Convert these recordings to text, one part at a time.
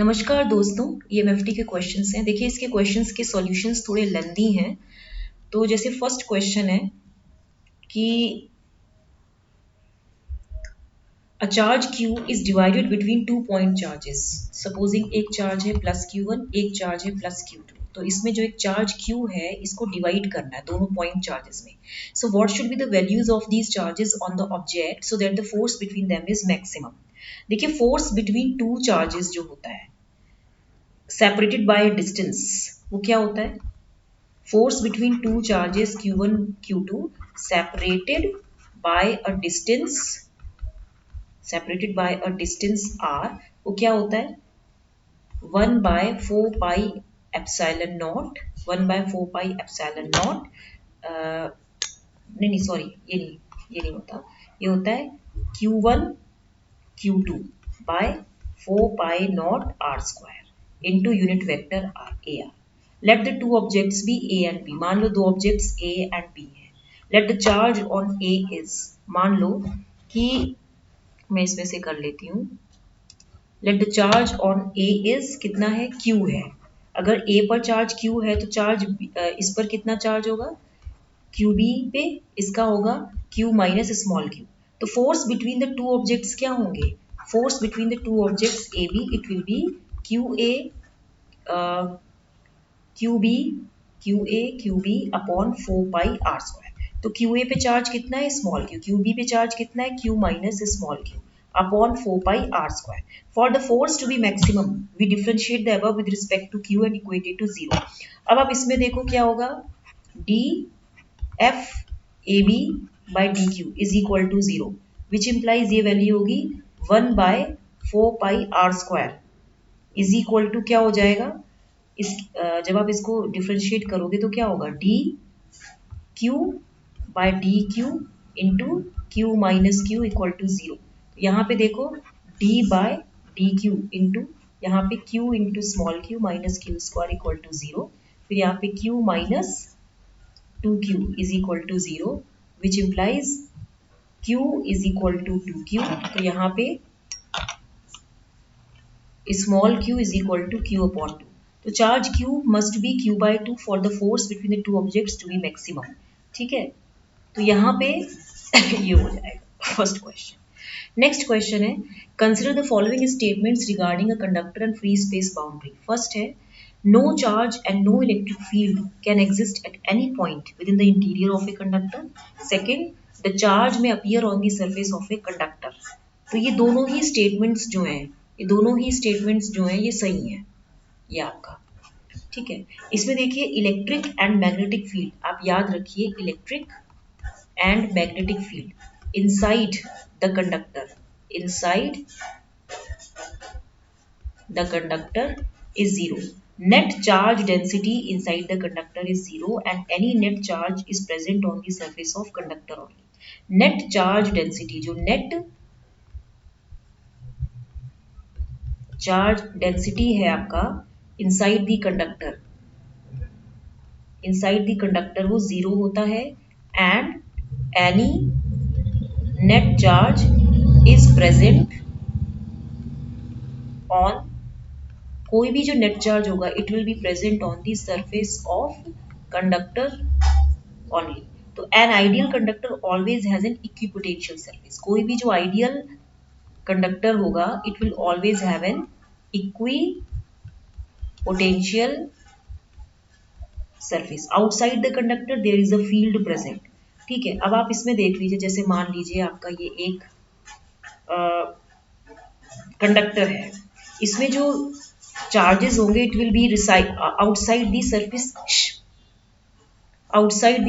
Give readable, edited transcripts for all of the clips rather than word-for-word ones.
नमस्कार दोस्तों, ये एमएफटी के क्वेश्चंस हैं। देखिए इसके क्वेश्चंस के सॉल्यूशंस थोड़े लेंदी हैं। तो जैसे फर्स्ट क्वेश्चन है कि a charge q is divided between 2 point charges. Supposing एक चार्ज है प्लस q1, एक चार्ज है प्लस q2। तो इसमें जो एक चार्ज q है इसको डिवाइड करना है दोनों पॉइंट चार्जेस में। So what should be the values of these charges on the object so that the force between them is maximum. देखिए फोर्स बिटवीन टू चार्जेस जो होता है सेपरेटेड बाय डिस्टेंस, वो क्या होता है? Force between two charges q1 q2 separated by a distance r, वो क्या होता है? 1/4 pi epsilon naught 1/4 pi epsilon naught. नहीं सॉरी, ये नहीं होता। ये होता है q1 q2 by 4 pi naught r² into unit vector r a r. Let the two objects be A and B. मान लो दो ऑब्जेक्ट्स ए एंड बी है। Let the charge on A is, मान लो कि मैं इसमें से कर लेती हूँ। Let the charge on A is कितना है? क्यू है। अगर ए पर चार्ज क्यू है तो चार्ज इस पर कितना चार्ज होगा? क्यू बी पे इसका होगा क्यू माइनस स्मॉल क्यू। तो force between the two objects क्या होंगे? Force between the two objects A B, it will be Q A Q B upon 4 pi r²। तो क्यू ए पे charge कितना है? Small q. क्यू बी पे charge कितना है? Q minus small q upon 4 pi r²। For the force to be maximum we differentiate the above with respect to Q and equate it to 0। अब आप इसमें देखो क्या होगा? D F A B by D q is equal to 0, which implies ये value होगी 1/4 पाई r² is equal to क्या हो जाएगा? इस जब आप इसको डिफ्रेंशिएट करोगे तो क्या होगा? D Q by D Q into Q minus Q equal to 0। यहाँ पे देखो D by D Q into यहाँ पे Q into small Q minus क्यू² इक्वल टू 0। फिर यहाँ पे Q minus 2q is equal to 0, which implies q is equal to 2q। तो यहाँ पे small q is equal to q upon 2। तो charge q must be q/2 for the force between the two objects to be maximum. ठीक है, तो यहाँ पे ये हो जाएगा फर्स्ट क्वेश्चन। नेक्स्ट क्वेश्चन है, consider the following statements regarding a conductor and free space boundary. First है, no charge and no electric field can exist at any point within the interior of a conductor. Second, the charge may appear on the surface of a conductor. तो ये दोनों ही statements जो हैं, ये सही हैं, ये आपका ठीक है। इसमें देखिए इलेक्ट्रिक एंड मैग्नेटिक फील्ड, आप याद रखिए electric and magnetic field inside the conductor is 0. Net charge density inside the conductor is 0 and any net charge is present on the surface of conductor only. Net charge density, जो net charge density है आपका inside the conductor वो 0 होता है and any net charge is present on, कोई भी जो net charge होगा it will be present on the surface of conductor only. तो an ideal conductor always has an equipotential surface. कोई भी जो आइडियल कंडक्टर होगा it will always have an equipotential surface. Outside the conductor there is a field present. ठीक है, अब आप इसमें देख लीजिए, जैसे मान लीजिए आपका ये एक कंडक्टर है, इसमें जो चार्जेस होंगे it will B outside the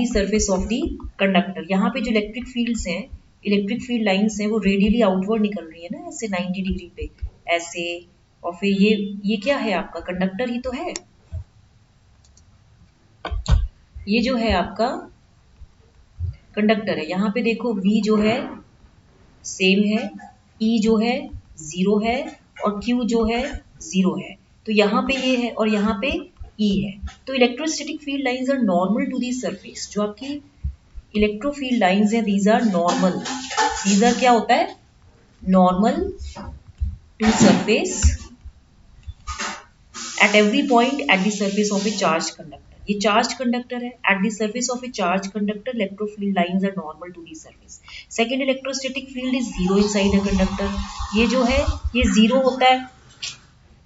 surface of the conductor. यहाँ पे जो इलेक्ट्रिक फील्ड लाइंस हैं वो रेडियली आउटवर्ड निकल रही है ना, ऐसे 90 डिग्री पे ऐसे। और फिर ये क्या है आपका? कंडक्टर ही तो है। ये जो है आपका कंडक्टर है। यहाँ पे देखो V जो है सेम है, E जो है 0 है और Q जो है 0 है। तो यहाँ पे ये है और यहाँ पे E है। तो electrostatic field lines are normal to the surface. जो आपकी इलेक्ट्रोफील्ड लाइंस हैं these are normal. These are क्या होता है? Normal to surface at every point at the surface of a charge conductor. ये चार्ज कंडक्टर है। At the surface of a charge conductor electric field lines are normal to the surface. Second, electrostatic field is zero inside a conductor. ये जो है ये zero होता है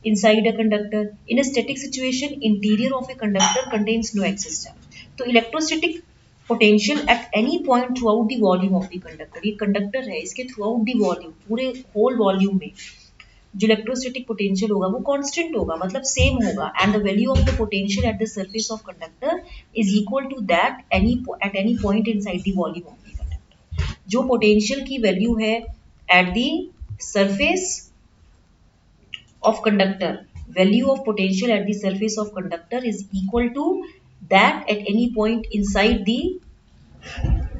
inside a conductor. In a static situation, interior of a conductor contains no excess charge. तो electrostatic potential at any point throughout the volume of the conductor, ये conductor है, इसके throughout the volume, पूरे whole volume में जो electrostatic potential होगा वो constant होगा, मतलब सेम होगा। And the value of the potential at the surface of conductor is equal to that at any point inside the volume of the conductor. जो potential की value है at the surface of conductor, value of potential at the surface of conductor is equal to that at any point inside the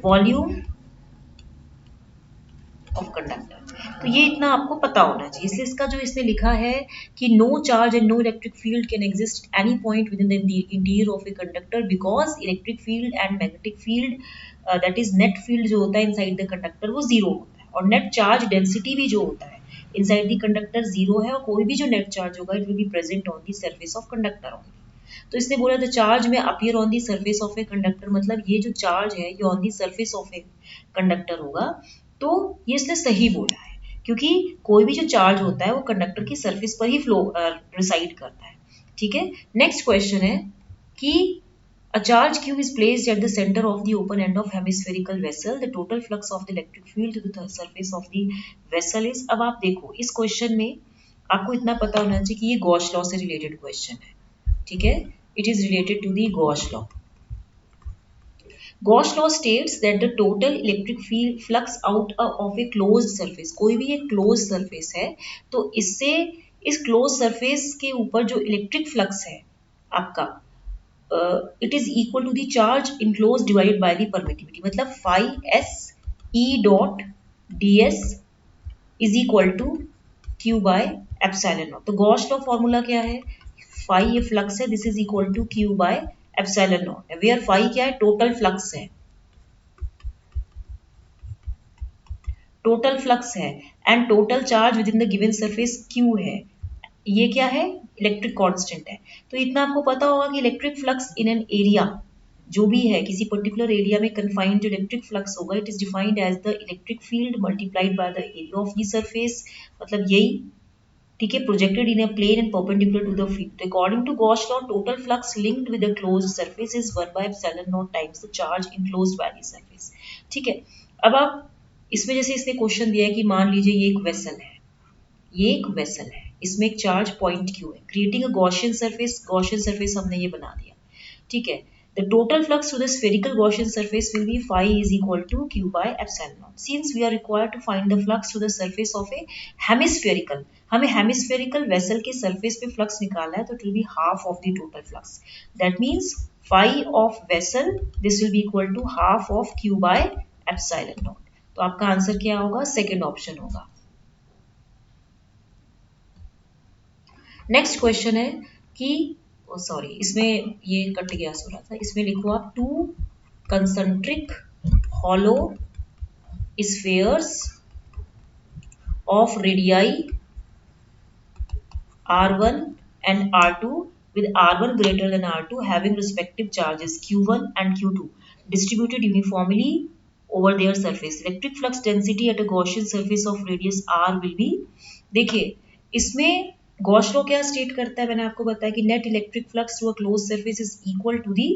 volume of conductor। तो ये इतना आपको पता होना चाहिए। इसलिए इसका जो इसने लिखा है कि no charge and no electric field can exist any point within the interior of a conductor because electric field and magnetic field that is net field जो होता है इनसाइड द कंडक्टर वो जीरो होता है, और net charge density भी जो होता है इनसाइड द कंडक्टर जीरो है, और कोई भी जो नेट चार्ज होगा it will be present on the surface of conductor only. तो इसने बोला द चार्ज में appear on the surface of a conductor, मतलब ये जो चार्ज है ये on the surface of a conductor होगा। तो ये इसने सही बोला है क्योंकि कोई भी जो चार्ज होता है वो कंडक्टर की सरफेस पर ही फ्लो रिसाइड करता है। ठीक है, नेक्स्ट क्वेश्चन है कि a charge q is placed at the center of the open end of hemispherical vessel. The total flux of the electric field to the surface of the vessel is। अब आप देखो इस question में आपको इतना पता होना चाहिए कि ये गॉस लॉ से रिलेटेड क्वेश्चन है। ठीक है, it is related to the Gauss law. Gauss law states that the total electric field flux out of a closed surface, कोई भी एक closed surface है तो इससे इस closed surface के ऊपर जो electric flux है आपका it is equal to the charge enclosed divided by the permittivity, मतलब phi s e dot ds is equal to q by epsilon naught। तो गॉस लॉ फॉर्मूला क्या है, फाई ये फ्लक्स है, this is equal to Q by epsilon naught है, where phi क्या है, total flux है, टोटल फ्लक्स है, and total charge within the given surface q है, ये क्या है, इलेक्ट्रिक कांस्टेंट है। तो इतना आपको पता होगा कि electric flux in an area जो भी है किसी पर्टिकुलर एरिया में कन्फाइंड जो इलेक्ट्रिक फ्लक्स होगा it is defined as the electric field multiplied by the area of the surface, मतलब यही। ठीक है, projected in a plane and perpendicular to the field. According to Gauss law total flux linked with a closed surface is 1 by epsilon naught times the charge enclosed by the surface. ठीक है, अब आप इसमें जैसे इसने question दिया है कि मान लीजिए ये एक वेसल है, ये एक वेसल है, इसमें एक चार्ज पॉइंट क्यू है, creating a Gaussian surface. Gaussian surface हमने ये बना दिया। ठीक है, the total flux to the spherical Gaussian surface will be phi is equal to q by epsilon naught। Since we are required to find the flux to the surface of a hemispherical, हमें hemispherical vessel के surface पे flux निकालना है, तो it will be half of the total flux। That means phi of vessel this will be equal to half of q by epsilon naught। तो आपका answer क्या होगा, सेकेंड ऑप्शन होगा। नेक्स्ट क्वेश्चन है कि सॉरी इसमें ये कट गया थोड़ा सा, इसमें लिखो आप to concentric hollow spheres of radii r1 and r2 with r1 greater than r2 having respective charges q1 and q2 distributed uniformly over their surface, electric flux density at a Gaussian surface of radius r will be। देखिए इसमें Gauss law क्या state करता है, मैंने आपको बताया कि net electric flux to a close surface is equal to the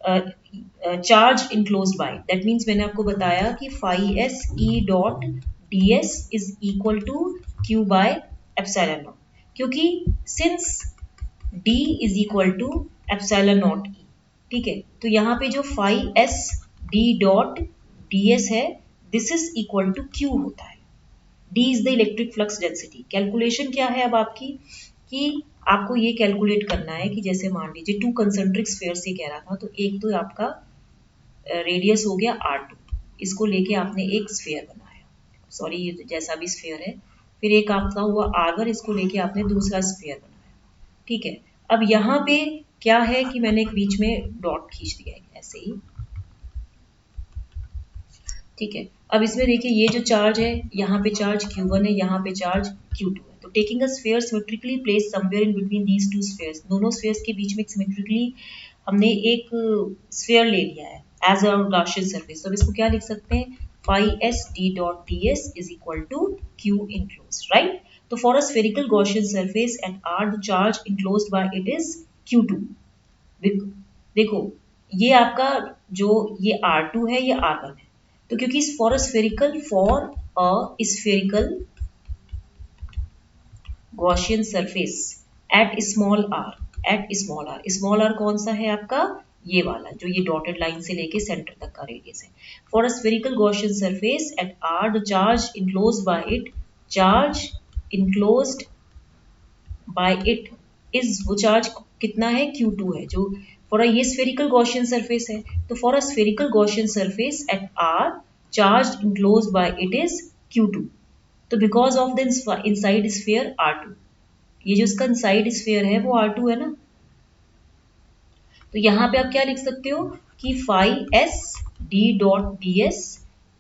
charge enclosed by. That means मैंने आपको बताया कि phi S E dot D S is equal to Q by epsilon naught, क्योंकि since d is equal to epsilon naught E. ठीक है, तो यहाँ पे जो phi S D dot D S है this is equal to Q होता है। D is the electric flux density. Calculation क्या है अब आपकी कि आपको ये कैलकुलेट करना है कि जैसे मान लीजिए टू कंसेंट्रिक स्फीयर से कह रहा था, तो एक तो आपका रेडियस हो गया R2, इसको लेके आपने एक स्फीयर बनाया, सॉरी ये जैसा भी स्फीयर है, फिर एक आपका हुआ R1, इसको लेके आपने दूसरा स्फीयर बनाया। ठीक है, अब यहाँ पे क्या है कि मैंने एक बीच में डॉट खींच दिया है ऐसे ही। ठीक है, अब इसमें देखिए ये जो चार्ज है यहाँ पे चार्ज Q1 है, यहाँ पे चार्ज Q2 है, तो taking a sphere symmetrically place somewhere in between these two spheres, दोनों स्फीयर्स के बीच में सिमेट्रिकली हमने एक स्फीयर ले लिया है एज अ गॉसियन सरफेस। तो इसको क्या लिख सकते हैं, phi s d dot ds is equal to q enclosed, right? तो for a spherical Gaussian surface at R, the charge enclosed by it is q2। देखो ये आपका जो ये R2 है, ये R1 है, तो क्योंकि for a spherical Gaussian surface at small r कौन सा है आपका, ये वाला जो ये डॉटेड लाइन से लेके सेंटर तक का रेडियस है। For a spherical Gaussian surface at r, the charge enclosed bye it is, वो चार्ज कितना है, Q2 है, जो फॉर ये स्फेरिकल गॉसियन सरफेस है। तो for a spherical Gaussian surface at r, charge enclosed bye it is Q2। तो because of the inside sphere R2, ये जो इसका इनसाइड स्फीयर है वो R2 है ना, तो यहाँ पे आप क्या लिख सकते हो कि phi s d dot ds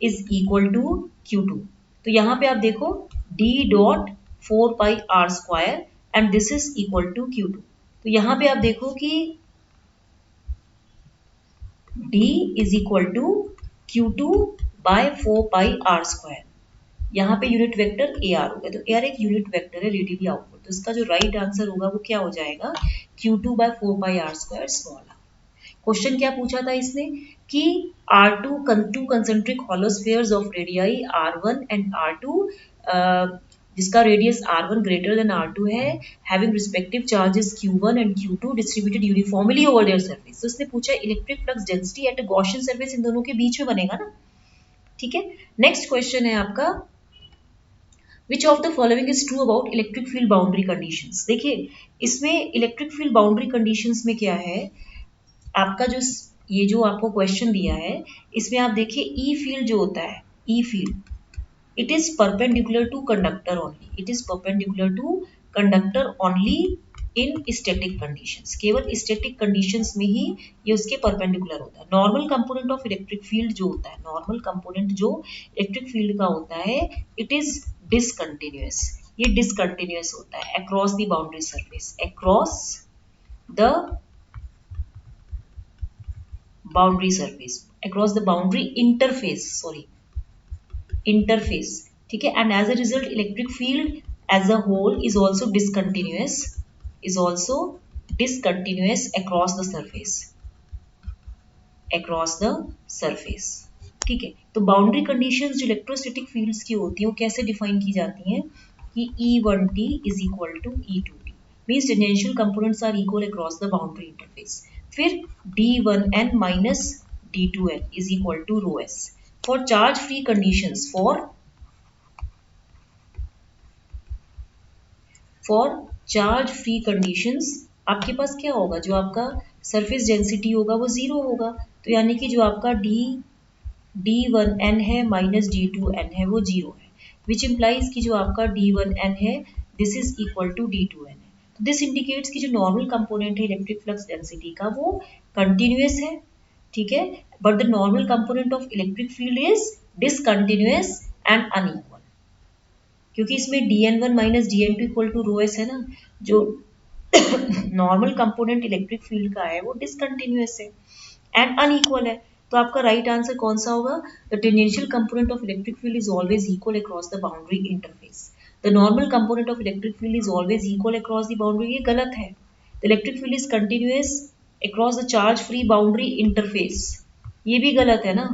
is equal to Q2। तो यहाँ पे आप देखो d dot 4 pi r square and this is equal to Q2। तो यहाँ पे आप देखो कि d is equal to Q2 by 4 pi r square। यहाँ पे यूनिट वेक्टर AR हो गया, तो AR एक यूनिट वेक्टर है रेडियली आउटवर्ड, तो इसका जो राइट आंसर होगा वो क्या हो जाएगा, Q2 by 4 pi r square small r। Question क्या पूछा था इसने कि R2 two concentric hollow spheres of radii R1 and R2 जिसका radius R1 greater than R2 है, having respective charges Q1 and Q2 distributed uniformly over their surface. तो इसने पूछा electric flux density at a Gaussian surface, इन दोनों के बीच में बनेगा ना, ठीक है। नेक्स्ट क्वेश्चन है आपका, Which of the following is true about electric field boundary conditions? देखिए इसमें इलेक्ट्रिक फील्ड बाउंड्री कंडीशंस में क्या है आपका, जो ये जो आपको क्वेश्चन दिया है इसमें आप देखिए ई फील्ड जो होता है, E field it is perpendicular to conductor only, it is perpendicular to conductor only in static conditions, केवल स्टैटिक कंडीशंस में ही ये उसके परपेंडिकुलर होता है। Normal component of electric field जो होता है, नॉर्मल कंपोनेंट जो इलेक्ट्रिक फील्ड का होता है, इट इज डिसकंटिन्यूअस, ये डिसकंटिन्यूअस होता है across the boundary surface, across the boundary surface, across the boundary interface, ठीक है। And as a result electric field as a whole is also discontinuous across the surface, ठीक है। तो boundary conditions जो electrostatic fields की होती हैं वो कैसे डिफाइन की जाती हैं कि E1t is equal to E2t, means tangential components are equal across the boundary interface. फिर D1n minus D2n is equal to rho s। For charge free conditions, for charge free conditions आपके पास क्या होगा, जो आपका सरफेस डेंसिटी होगा वो zero होगा, तो यानी कि जो आपका D1n है माइनस D2n है वो जीरो है, विच इम्प्लाइज कि जो आपका D1n है this is equal to D2n है। तो दिस इंडिकेट्स कि जो नॉर्मल कंपोनेंट है इलेक्ट्रिक फ्लक्स डेंसिटी का वो कंटिन्यूअस है, ठीक है, but the normal component of electric field is discontinuous and unequal, क्योंकि इसमें dn1 minus dn2 equal to rho s है ना, जो नॉर्मल कंपोनेंट इलेक्ट्रिक फील्ड का है वो डिसकंटिन्यूअस है एंड अनइक्वल है। तो आपका राइट आंसर कौन सा होगा, the tangential component of electric field is always equal across the boundary interface, the normal component of electric field is always equal across the boundary, ये गलत है। The electric field is continuous across the charge free boundary interface, ये भी गलत है ना।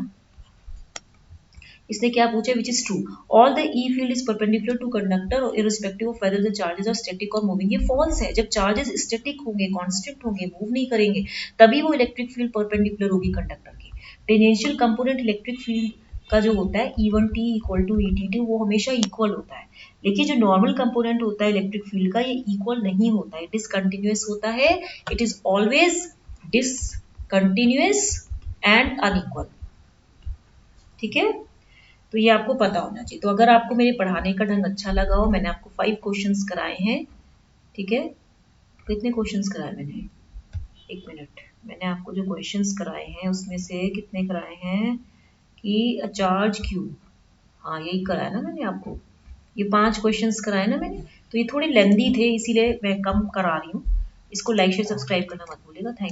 इसने क्या पूछा, which is true, all the E field is perpendicular to conductor irrespective of whether the charges are static और मूविंग, ये फॉल्स है। जब चार्जेस स्टैटिक होंगे, कांस्टेंट होंगे, मूव नहीं करेंगे, तभी वो इलेक्ट्रिक फील्ड परपेंडिकुलर होगी कंडक्टर की। टेंजेंशियल कंपोनेंट इलेक्ट्रिक फील्ड का जो होता है E1t इक्वल टू E2t वो हमेशा इक्वल होता है, लेकिन जो नॉर्मल कंपोनेंट होता है इलेक्ट्रिक फील्ड का ये इक्वल नहीं होता है, डिसकंटिन्यूअस होता है, it is always discontinuous and unequal, ठीक है। तो ये आपको पता होना चाहिए। तो अगर आपको मेरे पढ़ाने का ढंग अच्छा लगा हो, मैंने आपको 5 क्वेश्चंस कराए हैं, ठीक है। कितने क्वेश्चंस कराए मैंने, एक मिनट, मैंने आपको जो क्वेश्चंस कराए हैं उसमें से कितने कराए हैं कि चार्ज क्यू, हाँ यही कराया ना मैंने आपको, ये 5 क्वेश्चंस कराए ना मैंने। तो ये थोड़े लेंदी थे, इसीलिए मैं कम करा रही हूँ। इसको लाइक शेयर सब्सक्राइब करना मत भूलिएगा। Thank you.